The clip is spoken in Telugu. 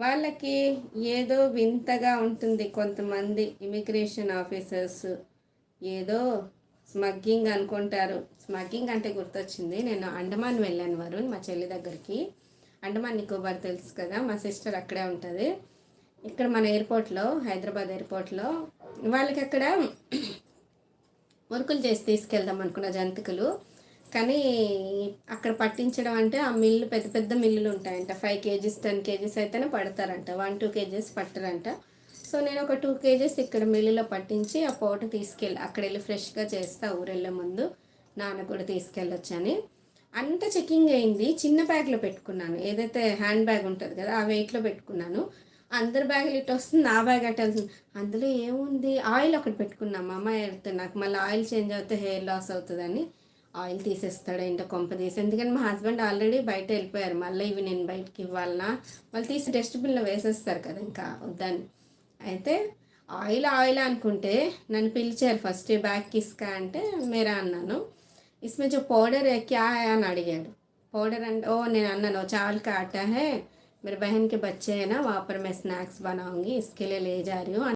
వాళ్ళకి ఏదో వింతగా ఉంటుంది. కొంతమంది ఇమిగ్రేషన్ ఆఫీసర్స్ ఏదో స్మగ్గింగ్ అనుకుంటారు. స్మగ్గింగ్ అంటే గుర్తొచ్చింది. నేను అండమాన్ వెళ్ళాను వరుణ్ మా చెల్లి దగ్గరికి. అండమాన్ నికోబార్ తెలుసు కదా, మా సిస్టర్ అక్కడే ఉంటుంది. ఇక్కడ మన ఎయిర్పోర్ట్లో, హైదరాబాద్ ఎయిర్పోర్ట్లో వాళ్ళకి అక్కడ మురుకులు చేసి తీసుకెళ్దాం అనుకున్న జంతికలు. కానీ అక్కడ పట్టించడం అంటే ఆ మిల్లు పెద్ద పెద్ద మిల్లులు ఉంటాయంట. 5 కేజీస్ 10 కేజీస్ అయితేనే పడతారంట, 1-2 కేజీస్ పట్టరంట. సో నేను ఒక 2 కేజీస్ ఇక్కడ మిల్లులో పట్టించి ఆ పౌడర్ తీసుకెళ్ళి అక్కడ వెళ్ళి ఫ్రెష్గా చేస్తా ఊరెళ్ళే ముందు నాన్న కూడా తీసుకెళ్ళొచ్చని. అంత చెకింగ్ అయింది. చిన్న బ్యాగ్లో పెట్టుకున్నాను, ఏదైతే హ్యాండ్ బ్యాగ్ ఉంటుంది కదా ఆ వెయిట్లో పెట్టుకున్నాను. అందరి బ్యాగులు ఇటు వస్తుంది, నా బ్యాగ్ అటు వెళ్తుంది. అందులో ఏముంది, ఆయిల్ ఒకటి పెట్టుకున్నాం. మా అమ్మాయి వెళ్తే నాకు మళ్ళీ ఆయిల్ చేంజ్ అవుతే హెయిర్ లాస్ అవుతుందని ఆయిల్ తీసేస్తాడు ఏంటో కొంప తీసి. ఎందుకంటే మా హస్బెండ్ ఆల్రెడీ బయట వెళ్ళిపోయారు, మళ్ళీ ఇవి నేను బయటకి ఇవ్వాలన్నా వాళ్ళు తీసి డస్ట్బిన్లో వేసేస్తారు కదా, ఇంకా వద్దని. అయితే ఆయిల్ ఆయిల్ అనుకుంటే నన్ను పిలిచారు. ఫస్ట్ బ్యాగ్ కిస్కా అంటే మేరా అన్నాను. इसमें जो पाउडर है क्या है అని అడిగాడు. పౌడర్ అంటే ఓ నేను అన్నాను चावल का आटा है, मेरे बहन के बच्चे हैं ना वहाँ पर मैं स्नैक्स बनाऊंगी इसके लिए ले जा रही हूँ